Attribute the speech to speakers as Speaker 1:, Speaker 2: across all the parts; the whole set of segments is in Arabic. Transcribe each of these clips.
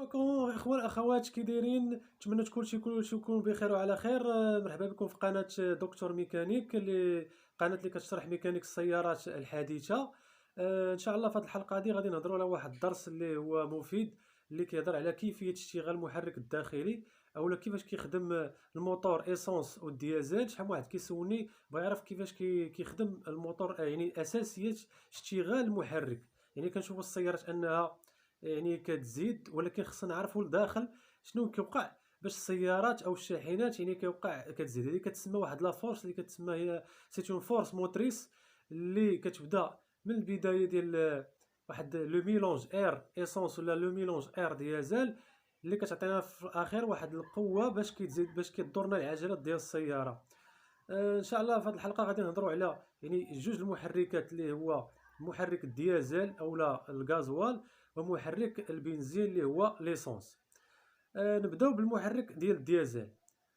Speaker 1: كون اخوان اخوات كي دايرين؟ نتمنى كلشي يكون بخير وعلى خير. مرحبا بكم في قناه دكتور ميكانيك، قناه اللي كتشرح ميكانيك السيارات الحديثه. ان شاء الله في هذه الحلقه هذه غادي نهضروا على واحد الدرس اللي هو مفيد، اللي كيهضر على كيفيه اشتغال المحرك الداخلي، اولا كيفاش كيخدم الموتور ايسونس والديازل. شحال من واحد كيسولني بغا يعرف كيفاش كيخدم الموتور، يعني اساسيات اشتغال المحرك. يعني كنشوفوا السيارات انها يعني كتزيد، ولكن خصنا نعرفوا لداخل شنو كيوقع باش السيارات او الشاحنات يعني كيوقع كتزيد. هذه كتسمى واحد لا فورس اللي كتسمى هي سيت اون فورس موتريس، اللي كتبدا من البدايه ديال واحد لو ميلونج اير ايسونس ولا لو ميلونج اير ديازل، اللي كتعطينا في الاخير واحد القوه باش كتزيد باش كدورنا العجلات ديال السياره. ان شاء الله في هذه الحلقه غادي نهضروا على يعني جوج المحركات، اللي هو محرك الديازل اولا الغازوال، ومحرك البنزين اللي هو ليسونس. نبداو بالمحرك ديال الديازل.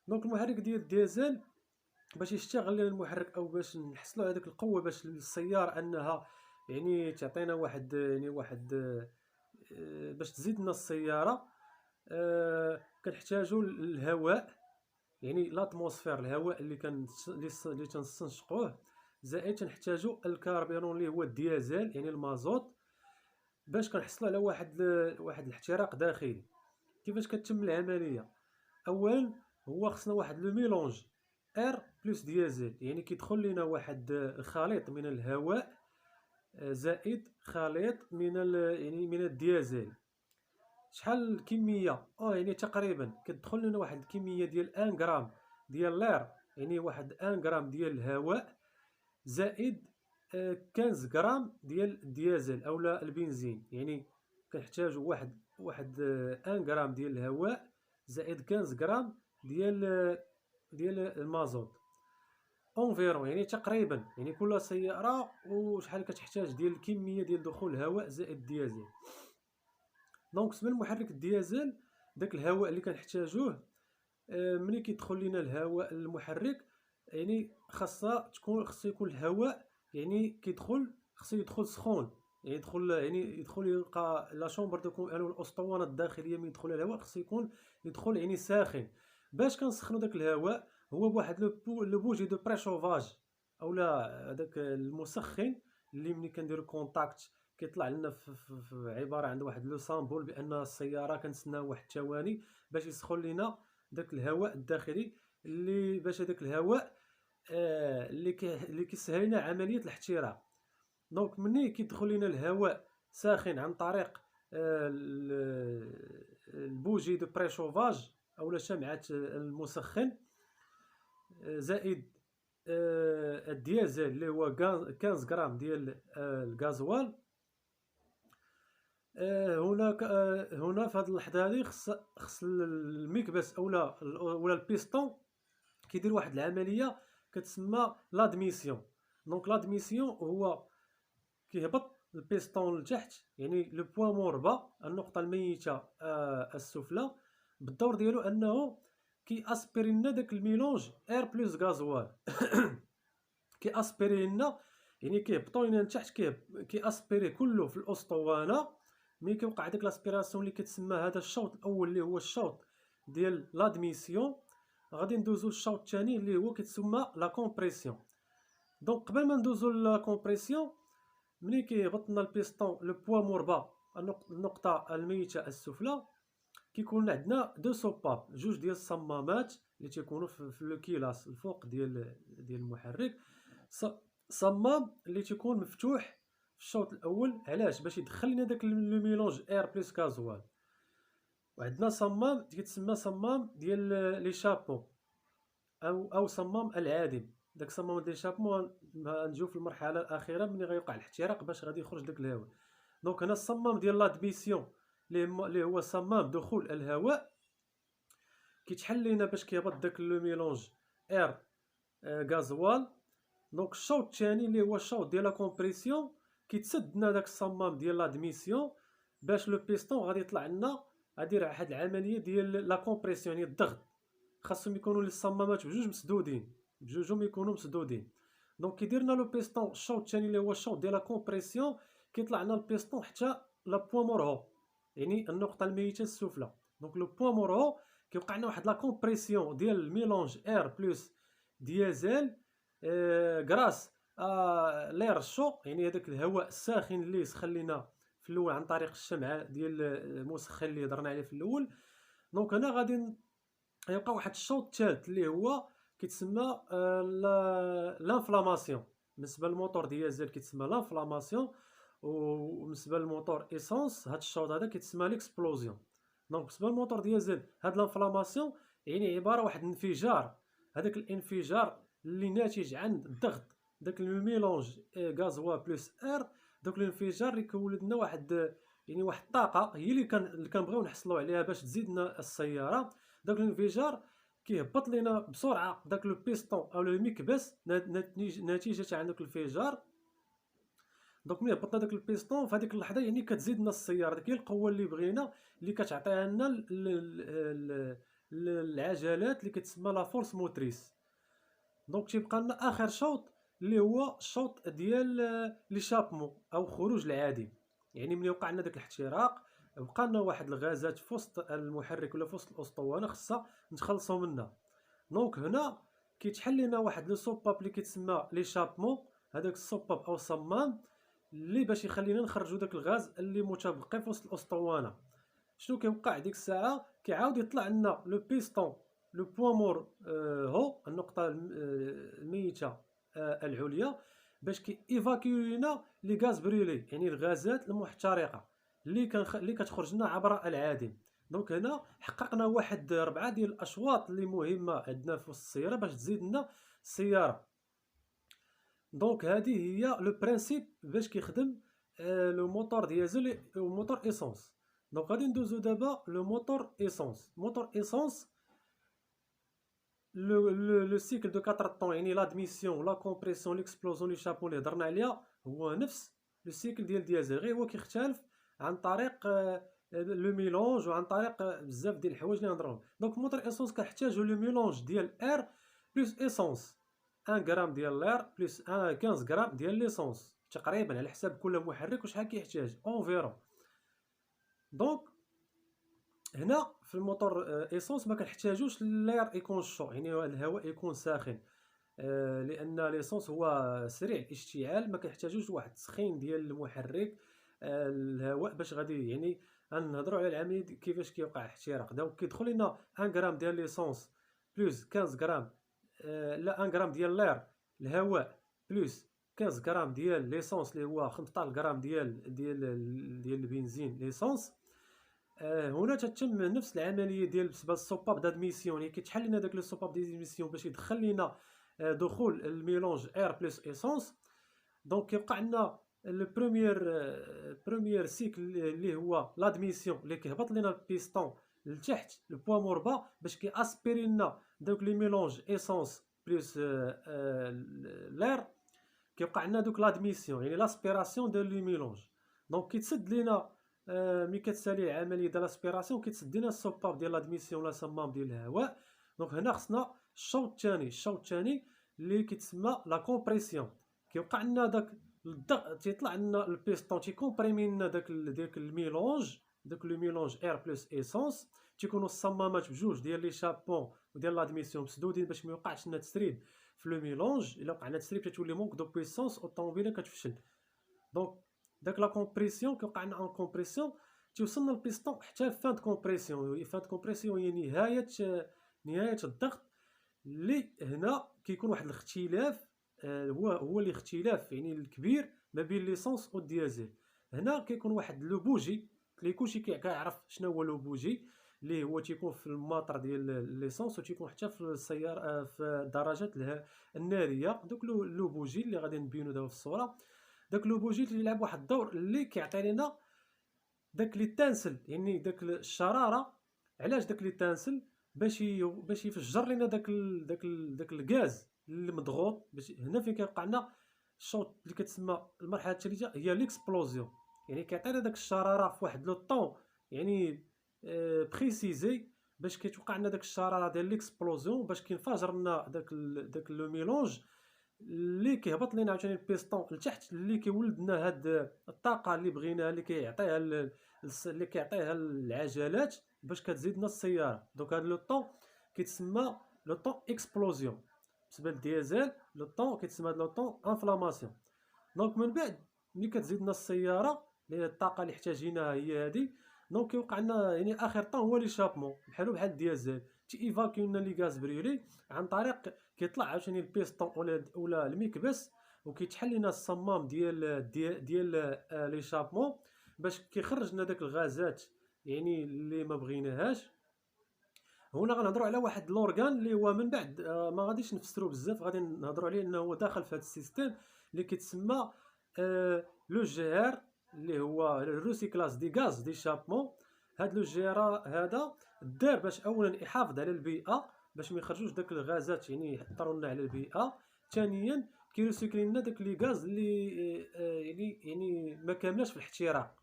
Speaker 1: دونك المحرك ديال الديازل باش يشتغل لنا المحرك، او باش نحصلوا على ديك القوه باش السياره انها يعني تعطينا واحد باش تزيد لنا السياره، كنحتاجوا الهواء، يعني لاتموسفير، الهواء اللي تنستنشقوه، زائد تنحتاجوا الكربيرون اللي هو الديازل يعني المازوت، باش كنحصلوا على واحد الاحتراق داخلي. كيفاش كتتم العمليه؟ اولا هو خصنا واحد لو ميلونج اير بلس ديازل، يعني كيدخل لنا واحد الخليط من الهواء زائد خليط يعني من الديازل. شحال الكميه؟ يعني تقريبا كتدخل لنا واحد الكميه ديال 1 غرام ديال لير، يعني واحد 1 غرام ديال الهواء، زائد 15 غرام ديال الديازل اولا البنزين. يعني كنحتاجو واحد 1 غرام ديال الهواء زائد 15 غرام ديال المازوت اونفيرون، يعني تقريبا يعني كل سياره وشحال كتحتاج ديال الكميه ديال دخول الهواء زائد الديازل. دونك بالنسبه لمحرك الديازل، داك الهواء اللي كنحتاجوه ملي كيدخل لينا الهواء المحرك، يعني خاصو يكون الهواء يعني خاصو يدخل سخون، يعني يدخل يلقى لا شومبر دو الاسطوانه الداخليه من يدخل الهواء خاصو يدخل يعني ساخن. باش كنسخنوا داك الهواء هو بواحد لو بوجي دو بريشوفاج، اولا داك المسخن، اللي ملي كنديرو كونتاكت كيطلع لنا في عباره عن واحد لو سامبول بان السياره كنتسناو واحد الثواني باش يسخن لينا داك الهواء الداخلي، اللي باش هذاك الهواء اللي كيسهل لنا عمليه الاحتراق. دونك ملي كيدخل لنا الهواء ساخن عن طريق البوجي دو بريشوفاج اولا شمعة المسخن، زائد الديازل اللي هو 15 غرام ديال الغازوال. هنا في هذه اللحظه هذه خص المكبس اولا البيستون كيدير واحد العمليه كتسمى لادميسيون. دونك لادميسيون هو كيهبط البيستون لتحت، يعني لو بوان موربا، النقطه الميته السفلى، بالدور ديالو انه كياسبيري لنا داك الميلونج اير بلس غازوال كياسبيري لنا، يعني كيهبطوا لنا لتحت، كياسبيري كله في الاسطوانه. ملي كيوقع ديك لاسبيراسيون اللي كتسمى هذا الشوط الاول اللي هو الشوط ديال لادميسيون، غادي ندوزو للشوط الثاني اللي هو كيتسمى لا كومبريسيون. دونك قبل ما ندوزو لا كومبريسيون، ملي كيهبط لنا البيستون لو بوا موربا، النقطه الميته السفلى، كيكون عندنا دو سوباب، جوج ديال الصمامات اللي تيكونوا في لو كيلاس الفوق ديال المحرك. صمام اللي تيكون مفتوح في الشوط الاول، علاش؟ باش يدخل لنا داك لو ميلونج اير بلس كازوال. وعندنا صمام كيتسمى صمام ديال لي شابو او صمام العادم. داك صمام ديال شابو نجيو في المرحله الاخيره ملي غيوقع الاحتراق باش غادي يخرج داك الهواء. دونك هنا الصمام ديال لادميسيون اللي هو صمام دخول الهواء، كيتحل لينا باش كيهبط داك لو ميلونج اير غازوال. دونك الشوط الثاني اللي هو الشوط ديال لا كومبريسيون، كيتسد لنا داك الصمام ديال لادميسيون باش لو بيستون غادي يطلع لنا، غادي يدير واحد العمليه ديال لا كومبريسيون، يعني الضغط. خاصهم يكونوا الصمامات بجوج مسدودين، بجوجهم يكونوا مسدودين. دونك كيدير لنا لو بيستون الشوط الثاني اللي هو الشوط ديال لا كومبريسيون، كيطلع لنا البيستون حتى لا بوان مورهو، يعني النقطه الميته السفلى. دونك لو بوين مور هو كيوقع لنا واحد لا كومبريسيون ديال الميلونج اير بلس ديازل غراس لير الشو، يعني هذاك الهواء الساخن اللي سخن لينا في الاول عن طريق الشمعه ديال المسخن اللي هضرنا عليه في الاول. دونك هنا غادي يبقى واحد الشوط الثالث اللي هو كيتسمى لانفلاماسيون. بالنسبه للموتور ديازل كيتسمى لانفلاماسيون، وبالنسبه للموتور ايسونس هاد الشوط هذا كيتسمى ليكسبلوزيون. دونك بالنسبه للموتور ديازل هاد لانفلاماسيون يعني عباره واحد الانفجار، هذاك الانفجار اللي ناتج عن الضغط داك الميلونج غازوا بلس اير. دوك الانفجار اللي كيولد لنا واحد يعني واحد الطاقه هي اللي كنبغيو نحصلوا عليها باش تزيدنا السياره. داك الانفجار كيهبط لينا بسرعه داك لو بيستون او لو مكبس نتيجه عن داك الانفجار. دونك ملي هبطنا داك البيستون في هذيك اللحظه يعني كتزيدنا السياره، ديك هي القوه اللي بغينا اللي كتعطيها لنا العجلات اللي كتسمى لا فورس موتريس. دونك تيبقى لنا اخر شوط اللي هو الشوط ديال لي شابمون او خروج العادم. يعني ملي وقع لنا داك الاحتراق بقى لنا واحد الغازات في وسط المحرك ولا في وسط الاسطوانه خصها نتخلصوا منها. دونك هنا كيتحل لنا واحد لو سوباب اللي كيتسمى لي شابمون، هذاك السوباب او صمام اللي باش يخلينا نخرجوا داك الغاز اللي متبقي في وسط الاسطوانه. شنو كيوقع ديك الساعه؟ كيعاود يطلع لنا لو بيستون لو بوين مور هو النقطه الميته العليا باش ايفاكيو لنا لي غاز بريلي، يعني الغازات المحترقه اللي كتخرج لنا عبر العادم. دونك هنا حققنا واحد 4 ديال الاشواط اللي مهمه عندنا في وسط السياره باش تزيد لنا السياره. دونك هذه هي لو برينسيپ باش كيخدم لو موتور ديزل و موتور ايسونس. دونك غادي ندوزو دابا لو موتور ايسونس. موتور ايسونس لو سيكل دو 4 طون، يعني لادميسيون لا كومبريسيون ليكسبلوزيون لي شابون اللي هضرنا عليها هو نفس لو سيكل ديال ديازل، غير هو كيختلف عن طريق لو ميلونج وعن طريق بزاف ديال الحوايج اللي نهضروا. دونك موتور ايسونس كنحتاجو لو ميلونج ديال اير بلس ايسونس، 1 غرام ديال لير بلس 15 غرام ديال ليسونس، تقريبا على حساب كل محرك وشحال كيحتاج اونفيرون. دونك هنا في الموتور ايسونس ما كنحتاجوش لير يكون شو، يعني الهواء يكون ساخن، لان ليسونس هو سريع الاشتعال، ما كنحتاجوش واحد التسخين ديال المحرك الهواء باش غادي يعني غنهضروا على العمليه كيفاش كيوقع الاحتراق. دونك كيدخل لنا 1 غرام ديال ليسونس بلس 15 غرام لا 1 غرام ديال لير الهواء بلس 15 غرام ديال ليسونس اللي هو 15 غرام ديال البنزين ليسونس. هنا تتم نفس العمليه ديال بالنسبه للسوباب دادميسيون، يعني كيتحل لنا داك لو سوباب دادميسيون باش يدخل لنا دخول الميلونج اير بلس ايسونس. دونك كيبقى عندنا لو بروميير سيكل اللي هو لادميسيون اللي كيهبط لنا البيستون لتحت البوا موربا باش كياسبيري لنا دوك لي ميلونج ايسونس بلس لير. كيبقى عندنا دوك لادميسيون يعني لاسبيراسيون ديال لي ميلونج. دونك كيتسد لينا ملي كتسالي العمليه ديال لاسبيراسيون كيتسد لينا السوباب ديال لادميسيون ولا صمام ديال الهواء. دونك هنا خصنا الشوط الثاني اللي كيتسمى لا كومبريسيون. كيوقع لنا داك الضغط تيطلع لنا البيستون تيكومبريمي لنا داك الميلونج، داك لو ميلونج اير بلس ايسونس. تيكونوا الصمامات بجوج ديال لي شابون وديال لادميسيون مسدودين باش ما يوقعش لنا تسريب في لو ميلونج. الا وقع لنا تسريب كتولي مونك دو بويسونس والطوموبيله كتفشل. دونك داك لا كومبريسيون كيوقع لنا ان كومبريسيون تيوصلنا البيستون حتى فان دو كومبريسيون. فان دو كومبريسيون هي نهايه الضغط، اللي هنا كيكون واحد الاختلاف هو الاختلاف يعني الكبير ما بين ليسونس والديازل. هنا كيكون واحد لو بوجي اللي كلشي كيعرف شنو هو لو بوجي، اللي هو تيكون في الماطر ديال ليسونس وتيكون حتى في السياره في الدراجات الناريه. دوك لو بوجي اللي غادي نبينو دابا في الصوره، داك لو بوجي تيلعب واحد الدور اللي كيعطي لنا داك لي تانسل، يعني داك الشراره. علاش داك لي تانسل؟ باش يفجر لنا داك الغاز اللي مضغوط. باش هنا فين كيوقع لنا الشوط اللي كتسمى المرحله الثالثه هي ليكسبلوزيون، يعني كيعطينا داك الشراره في واحد لو طون يعني بريسيزي باش كيتوقع لنا داك الشراره ديال ليكسبلوزيون باش كينفجر لنا داك لو ميلونج اللي كيهبط لينا عاوتاني البيستون لتحت، اللي كيولد لنا هاد الطاقه اللي بغيناها اللي كيعطيها اللي كيعطيها العجلات باش كتزيدنا السياره. دونك هذا لو طون كيتسمى لو طون اكسبلوزيون. بالنسبه للديزل لو طون كيتسمى لو طون انفلاماسيون. دونك من بعد ملي كتزيدنا السياره اللي الطاقه اللي احتاجيناها هي هذه، دونك كيوقع لنا يعني اخر طون هو لي شابمون بحال الديزل تيفاكيو لنا لي غاز بريولي عن طريق كيطلع عاوتاني البيستون ولا المكبس، وكيتحل لنا الصمام ديال لي شابمون باش كيخرج لنا داك الغازات يعني اللي ما بغيناهاش. هنا غنهضروا على واحد لورغان اللي هو من بعد ما غاديش نفسرو بزاف، غادي نهضروا عليه انه هو داخل في هذا السيستيم اللي كيتسمى لو جي ار، اللي هو الروسيكلاج دي غاز دي شابمون. هاد لو جي ار هذا دار باش اولا يحافظ على البيئه باش ما يخرجوش داك الغازات يعني ياثروا لنا على البيئه. ثانيا كيريسيكلي لنا داك لي غاز اللي ما كاملاش في الاحتراق،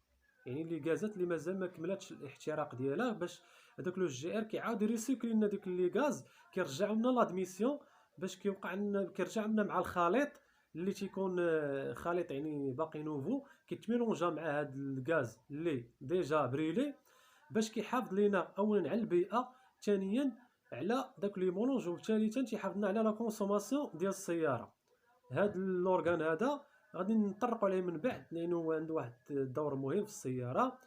Speaker 1: يعني لي غازات اللي مازال ما كملاتش الاحتراق ديالها، باش هذاك لو جي ار كيعاود يريسيكلي لنا داك لي غاز كيرجعوا لنا لادميسيون باش كيوقع لنا كيرجع لنا مع الخليط اللي تيكون خليط يعني باقي نوفو كيتميلونجا مع هاد الغاز اللي ديجا بريلي باش كيحافظ لينا اولا على البيئه، ثانيا على داك لي مولونج، وثالثا تيحافظ لنا على لا كونسوماسيون ديال السياره. هاد الاورغان هذا غادي نطرقوا عليه من بعد لانه عنده واحد الدور مهم في السياره.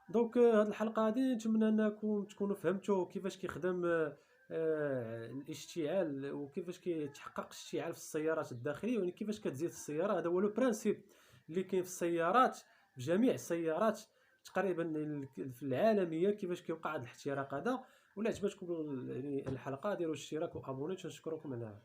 Speaker 1: دونك هاد الحلقه هادي نتمنى انكم تكونوا فهمتوا كيفاش كيخدم الاشتعال وكيفاش كيتحقق الاشتعال في السيارات الداخليه، يعني كيفاش كتزيد السياره. هذا هو لو برانسيب اللي كاين في السيارات، في جميع السيارات تقريبا في العالميه، كيفاش كيوقع هذا الاحتراق هذا. ولا عجبتكم يعني الحلقه ديروا اشتراك وابوني، تنشكركم على